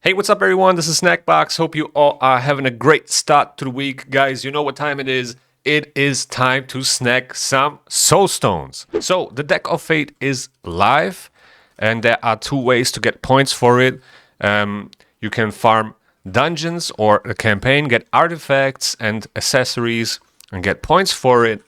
Hey, what's up, everyone? This is Snackbox. Hope you all are having a great start to the week. Guys, you know what time it is. It is time to snack some soul stones. So, the deck of fate is live, and there are two ways to get points for it. You can farm dungeons or a campaign, get artifacts and accessories, and get points for it.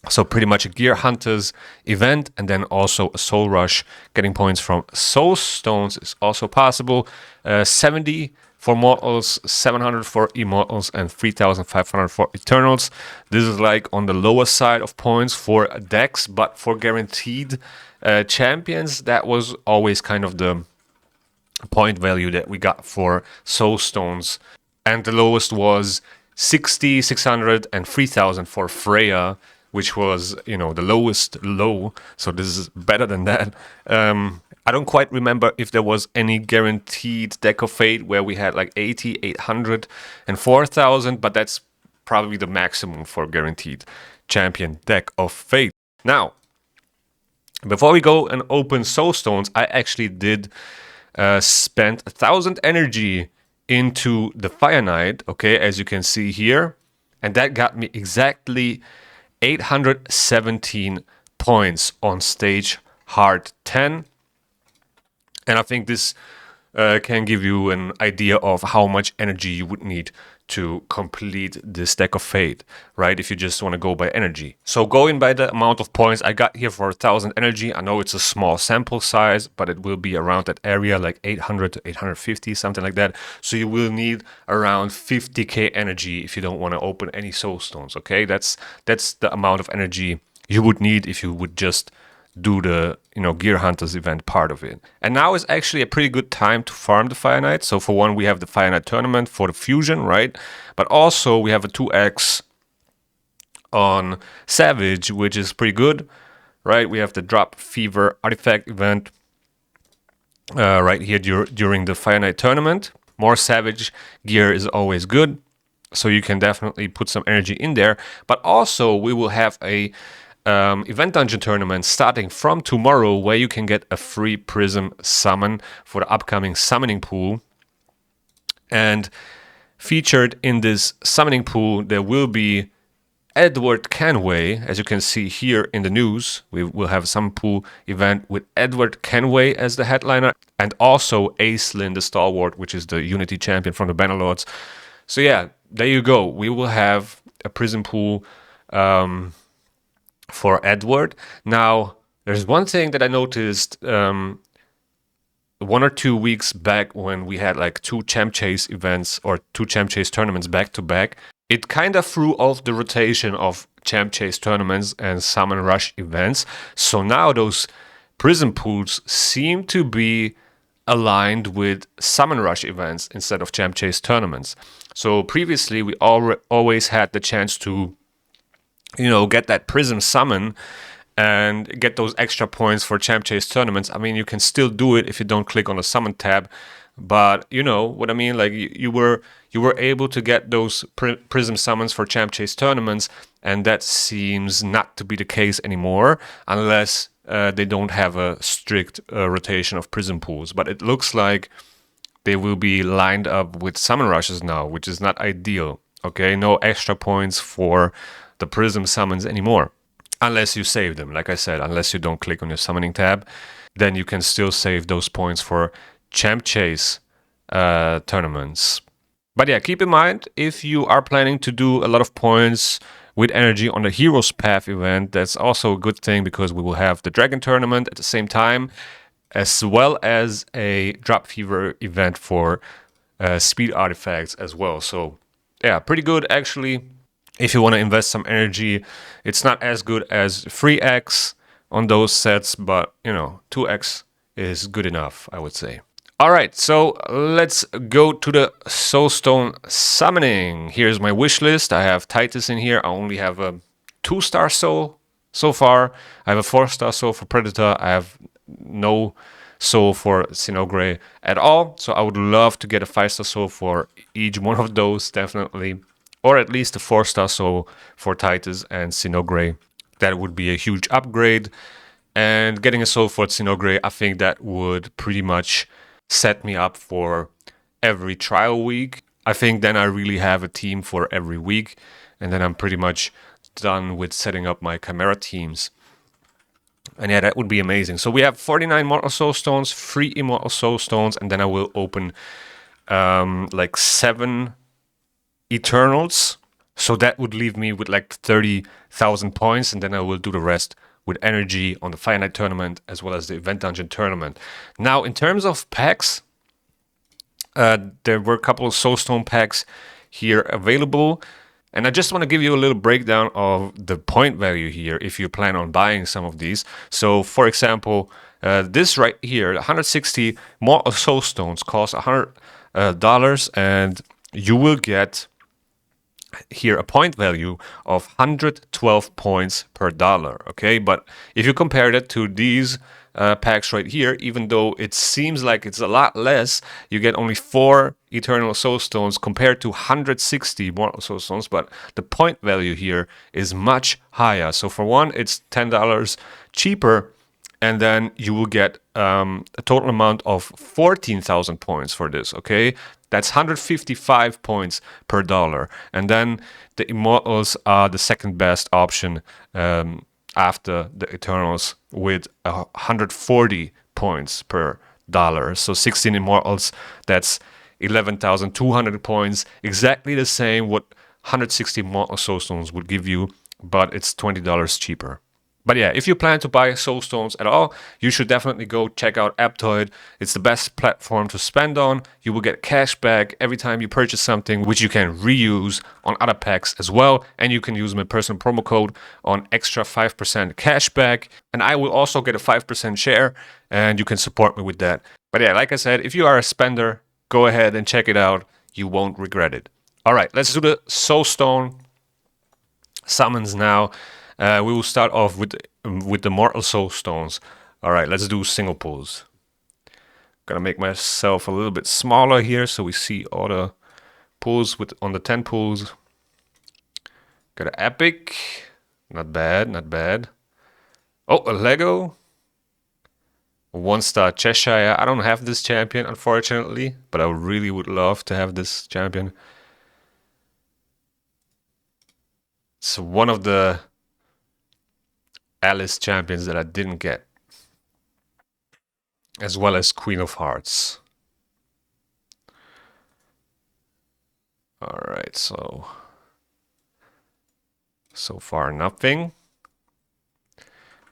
So pretty much a Gear Hunters event, and then also a Soul Rush. Getting points from Soul Stones is also possible. 70 for Mortals, 700 for Immortals, and 3,500 for Eternals. This is like on the lower side of points for decks, but for guaranteed champions, that was always kind of the point value that we got for Soul Stones. And the lowest was 60, 600, and 3,000 for Freya, which was, the lowest low. So this is better than that. I don't quite remember if there was any guaranteed deck of fate where we had like 80, 800, and 4,000, but that's probably the maximum for guaranteed champion deck of fate. Now, before we go and open Soul Stones, I actually did spend 1,000 energy into the Fire Knight, okay, as you can see here. And that got me exactly 817 points on stage hard 10. And I think this can give you an idea of how much energy you would need to complete this deck of fate, right? If you just want to go by energy. So going by the amount of points I got here for 1,000 energy, I know it's a small sample size, but it will be around that area, like 800 to 850, something like that. So you will need around 50k energy if you don't want to open any soul stones, okay? That's the amount of energy you would need if you would just do the Gear Hunters event part of it. And now is actually a pretty good time to farm the Fire Knight. So for one, we have the Fire Knight tournament for the fusion, right? But also we have a 2x on Savage, which is pretty good, right? We have the Drop Fever artifact event right here during the Fire Knight tournament. More Savage gear is always good, so you can definitely put some energy in there. But also we will have a event dungeon tournament starting from tomorrow where you can get a free prism summon for the upcoming summoning pool. And featured in this summoning pool, there will be Edward Kenway, as you can see here in the news. We will have some pool event with Edward Kenway as the headliner, and also Aislinn the Stalwart, which is the Unity champion from the Bannerlords. So yeah, there you go. We will have a prism pool for Edward. Now, there's one thing that I noticed 1 or 2 weeks back when we had like 2 Champ Chase events or 2 Champ Chase tournaments back to back. It kind of threw off the rotation of Champ Chase tournaments and Summon Rush events. So now those Prism pools seem to be aligned with Summon Rush events instead of Champ Chase tournaments. So previously we always had the chance to get that Prism summon and get those extra points for Champ Chase tournaments. I mean, you can still do it if you don't click on the summon tab, but you know what I mean? Like you were able to get those Prism summons for Champ Chase tournaments, and that seems not to be the case anymore unless they don't have a strict rotation of Prism pools. But it looks like they will be lined up with summon rushes now, which is not ideal. Okay, no extra points for the Prism summons anymore, unless you save them. Like I said, unless you don't click on your summoning tab, then you can still save those points for Champ Chase tournaments. But yeah, keep in mind, if you are planning to do a lot of points with energy on the Heroes Path event, that's also a good thing because we will have the Dragon tournament at the same time, as well as a Drop Fever event for speed artifacts as well. So yeah, pretty good actually. If you want to invest some energy, it's not as good as 3x on those sets, but 2x is good enough, I would say. All right, so let's go to the Soulstone summoning. Here's my wish list. I have Titus in here. I only have a 2-star soul so far. I have a 4-star soul for Predator. I have no soul for Sinogre at all. So I would love to get a 5-star soul for each one of those, definitely. Or at least a 4-star soul for Titus and Sinogre. That would be a huge upgrade. And getting a soul for Sinogre, I think that would pretty much set me up for every trial week. I think then I really have a team for every week, and then I'm pretty much done with setting up my Chimera teams. And yeah, that would be amazing. So we have 49 Mortal Soul Stones, 3 Immortal Soul Stones, and then I will open like 7 Eternals. So that would leave me with like 30,000 points, and then I will do the rest with energy on the Fire Night tournament as well as the Event Dungeon tournament. Now, in terms of packs, there were a couple of Soulstone packs here available. And I just want to give you a little breakdown of the point value here if you plan on buying some of these. So, for example, this right here, 160 Mortal Soul Stones cost $100, and you will get here a point value of 112 points per dollar. Okay, but if you compare that to these packs right here, even though it seems like it's a lot less, you get only 4 Eternal Soul Stones compared to 160 Mortal Soul Stones, but the point value here is much higher. So for one, it's $10 cheaper, and then you will get a total amount of 14,000 points for this, okay? That's 155 points per dollar. And then the Immortals are the second best option after the Eternals with 140 points per dollar. So 16 Immortals, that's 11,200 points. Exactly the same what 160 Mortal Soul Stones would give you, but it's $20 cheaper. But yeah, if you plan to buy Soul Stones at all, you should definitely go check out Aptoide. It's the best platform to spend on. You will get cash back every time you purchase something, which you can reuse on other packs as well. And you can use my personal promo code on extra 5% cash back. And I will also get a 5% share, and you can support me with that. But yeah, like I said, if you are a spender, go ahead and check it out. You won't regret it. All right, let's do the Soul Stone summons now. We will start off with the Mortal Soul Stones. All right, let's do single pulls. Gonna make myself a little bit smaller here so we see all the pulls on the 10 pulls. Got an epic. Not bad, not bad. Oh, a Lego. A 1-star Cheshire. I don't have this champion, unfortunately, but I really would love to have this champion. It's one of the Alice champions that I didn't get, as well as Queen of Hearts. All right, so far nothing.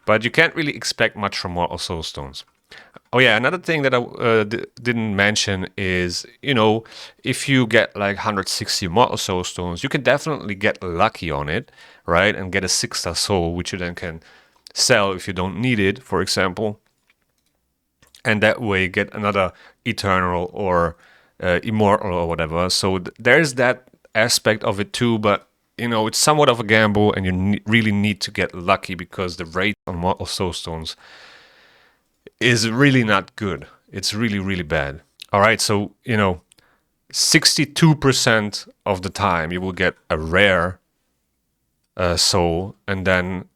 But you can't really expect much from Mortal Soul Stones. Oh yeah, another thing that I didn't mention is, you know, if you get like 160 Mortal Soul Stones, you can definitely get lucky on it, right? And get a 6-star soul, which you then can sell if you don't need it, for example. And that way get another Eternal or Immortal or whatever. So there's that aspect of it too, but you know, it's somewhat of a gamble, and you really need to get lucky because the rate on Mortal Soul Stones is really not good. It's really, really bad. All right, so, you know, 62% of the time you will get a rare soul, and then,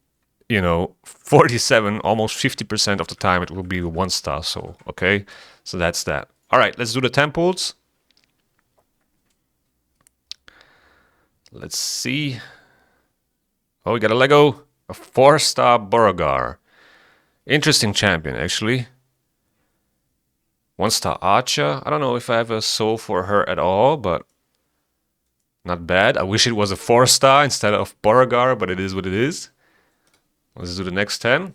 you know, 47, almost 50% of the time it will be a 1-star soul, okay? So that's that. All right, let's do the temples. Let's see. Oh, we got a Lego, a 4-star Beauregard. Interesting champion, actually. 1-star Archer. I don't know if I have a soul for her at all, but not bad. I wish it was a 4-star instead of Beauregard, but it is what it is. Let's do the next 10.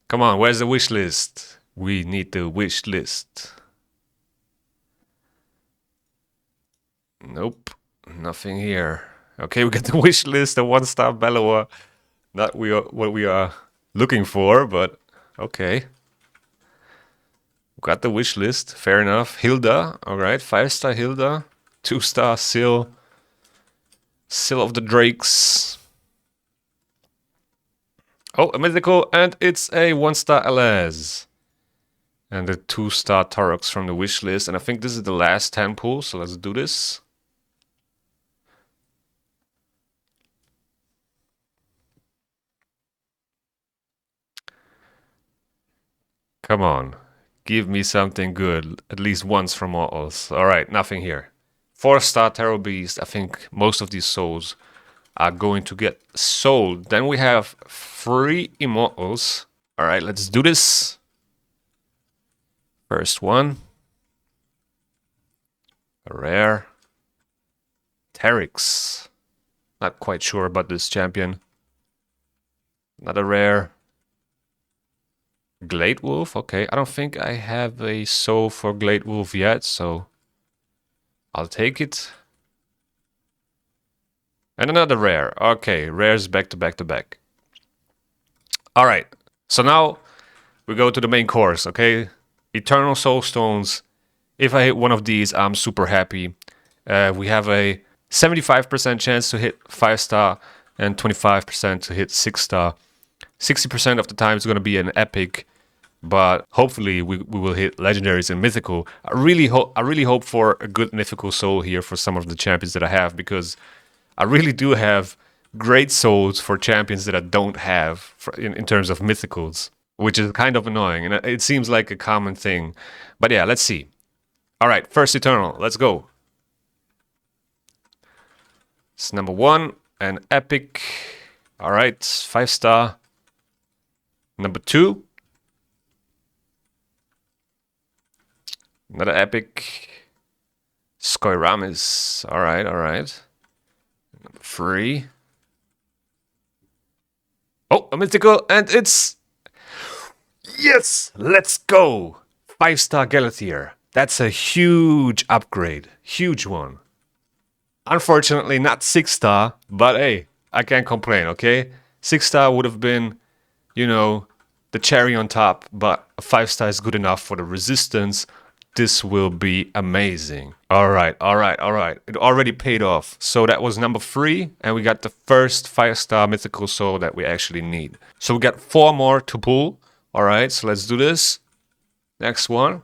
Come on, where's the wish list? We need the wish list. Nope, nothing here. Okay, we got the wish list, a 1-star Bellower. Not what we are looking for, but okay. Got the wish list, fair enough. Hilda, all right, 5-star Hilda, 2-star Syl of the Drakes. Oh, a mythical, and it's a 1-star LS. And a 2-star Taurox from the wish list, and I think this is the last 10 pull, so let's do this. Come on. Give me something good, at least once from Mortals. Alright, nothing here. 4-star Terror Beast. I think most of these souls are going to get sold. Then we have 3 Immortals. Alright, let's do this. First one. A rare. Terix. Not quite sure about this champion. Another rare. Glade Wolf. Okay, I don't think I have a soul for Glade Wolf yet, so I'll take it. And another rare. Okay, rares back to back to back. Alright, so now we go to the main course, okay? Eternal Soul Stones. If I hit one of these, I'm super happy. We have a 75% chance to hit 5-star and 25% to hit 6-star. 60% of the time it's going to be an epic, but hopefully we will hit legendaries and mythical. I really hope for a good mythical soul here for some of the champions that I have, because I really do have great souls for champions that I don't have in terms of mythicals, which is kind of annoying, and it seems like a common thing. But yeah, let's see. All right, first Eternal, let's go. It's number 1, an epic. All right, 5-star. Number 2. Another epic. Skoiramis. All right, all right. Number 3. Oh, a mythical, and it's... Yes! Let's go! 5-star Galathier. That's a huge upgrade. Huge one. Unfortunately, not 6-star, but hey, I can't complain, okay? 6-star would have been, you know, the cherry on top, but a 5-star is good enough for the resistance. This will be amazing. Alright, alright, alright. It already paid off. So that was number 3, and we got the first 5-star mythical soul that we actually need. So we got 4 more to pull. Alright, so let's do this. Next one.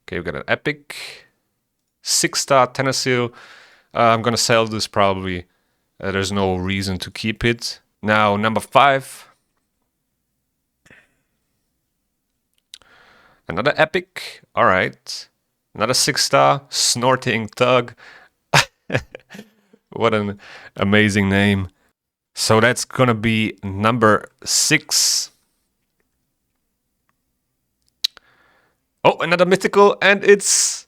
Okay, we got an epic. 6-star Tenasil. I'm gonna sell this probably. There's no reason to keep it. Now, number 5. Another epic. Alright. Another 6-star. Snorting Thug. What an amazing name. So that's gonna be number 6. Oh, another mythical, and it's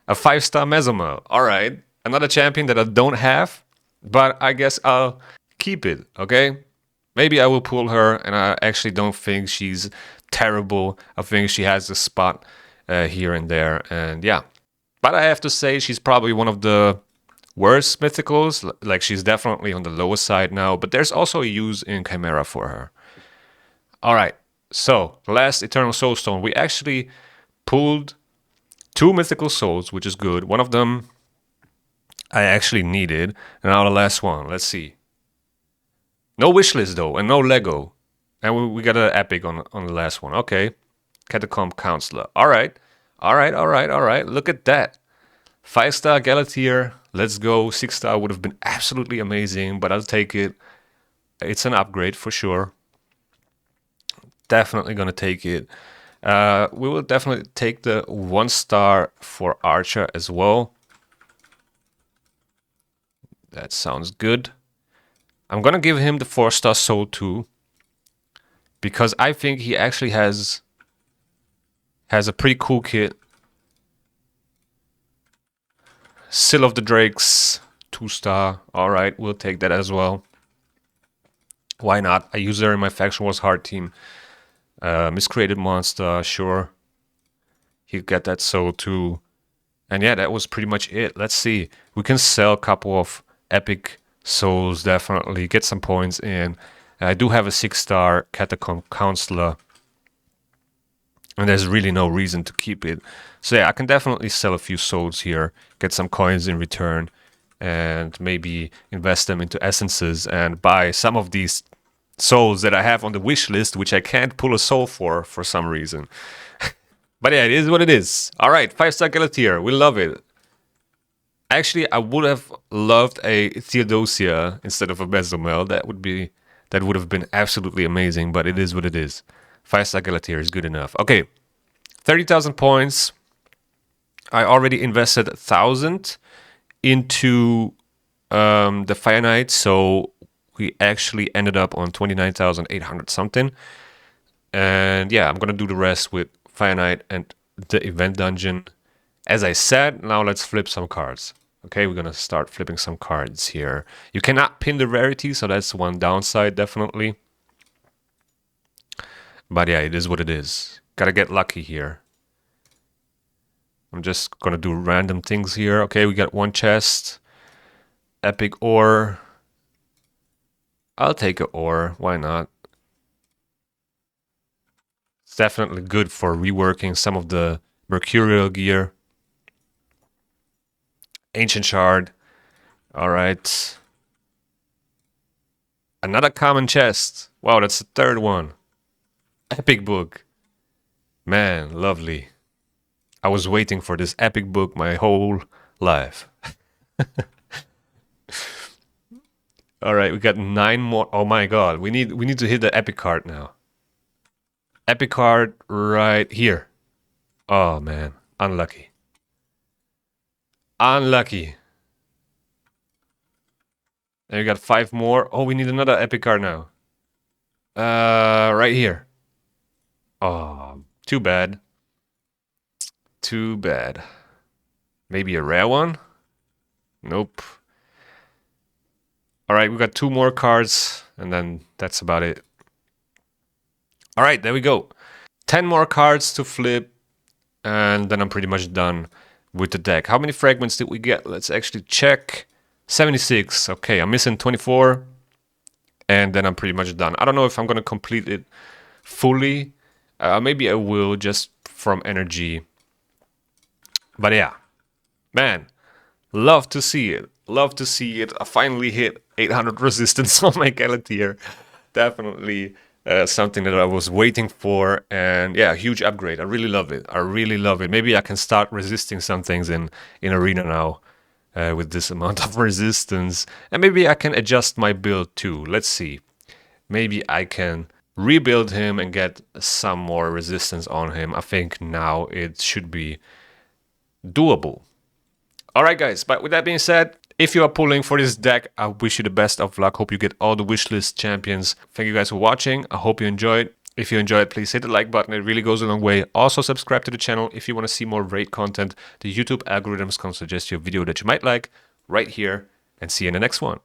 a 5-star Mesomel. Alright. Another champion that I don't have, but I guess I'll keep it, okay? Maybe I will pull her, and I actually don't think she's terrible. I think she has a spot here and there, and yeah. But I have to say she's probably one of the worst mythicals. Like, she's definitely on the lower side now, but there's also a use in Chimera for her. Alright, so last Eternal Soulstone. We actually pulled 2 mythical souls, which is good. One of them I actually needed, and now the last one. Let's see. No wishlist though, and no Lego. And we got an epic on the last one. Okay. Catacomb Counselor. Alright. Alright, alright, alright. Look at that. 5-star Galathier. Let's go. 6-star would have been absolutely amazing, but I'll take it. It's an upgrade for sure. Definitely gonna take it. We will definitely take the 1-star for Archer as well. That sounds good. I'm gonna give him the 4-star soul too, because I think he actually has a pretty cool kit. Seal of the Drakes, 2-star. Alright, we'll take that as well. Why not? I use her in my Faction Wars Hard team. Miscreated Monster, sure. He'll get that soul too. And yeah, that was pretty much it. Let's see. We can sell a couple of epic souls, definitely. Get some points in. I do have a 6-star Catacomb Counselor, and there's really no reason to keep it. So yeah, I can definitely sell a few souls here, get some coins in return, and maybe invest them into essences and buy some of these souls that I have on the wish list, which I can't pull a soul for some reason. But yeah, it is what it is. All right, 5-star Galathier, we love it. Actually, I would have loved a Theodosia instead of a Mesomel. That would be that would have been absolutely amazing, but it is what it is. 5-star Galateer is good enough. Okay, 30,000 points. I already invested 1,000 into the Fire Knight, so we actually ended up on 29,800 something. And yeah, I'm gonna do the rest with Fire Knight and the event dungeon. As I said, now let's flip some cards. Okay, we're gonna start flipping some cards here. You cannot pin the rarity, so that's one downside, definitely. But yeah, it is what it is. Gotta get lucky here. I'm just gonna do random things here. Okay, we got one chest. Epic ore. I'll take an ore, why not? It's definitely good for reworking some of the mercurial gear. Ancient shard. Alright. Another common chest. Wow, that's the third one. Epic book. Man, lovely. I was waiting for this epic book my whole life. Alright, we got 9 more. Oh my god, we need to hit the epic card now. Epic card right here. Oh man, unlucky. Unlucky. And we got 5 more. Oh, we need another epic card now. Right here. Oh, too bad. Too bad. Maybe a rare one? Nope. Alright, we got 2 more cards, and then that's about it. Alright, there we go. 10 more cards to flip, and then I'm pretty much done with the deck. How many fragments did we get? Let's actually check. 76. Okay, I'm missing 24, and then I'm pretty much done. I don't know if I'm gonna complete it fully. Maybe I will, just from energy. But yeah, man, love to see it. Love to see it. I finally hit 800 resistance on my Galateer. Definitely something that I was waiting for, and yeah, huge upgrade. I really love it. I really love it. Maybe I can start resisting some things in Arena now with this amount of resistance, and maybe I can adjust my build too. Let's see. Maybe I can rebuild him and get some more resistance on him. I think now it should be doable. Alright guys, but with that being said, if you are pulling for this deck, I wish you the best of luck. Hope you get all the wishlist champions. Thank you guys for watching. I hope you enjoyed. If you enjoyed, please hit the like button. It really goes a long way. Also subscribe to the channel if you want to see more raid content. The YouTube algorithms can suggest you a video that you might like right here, and see you in the next one.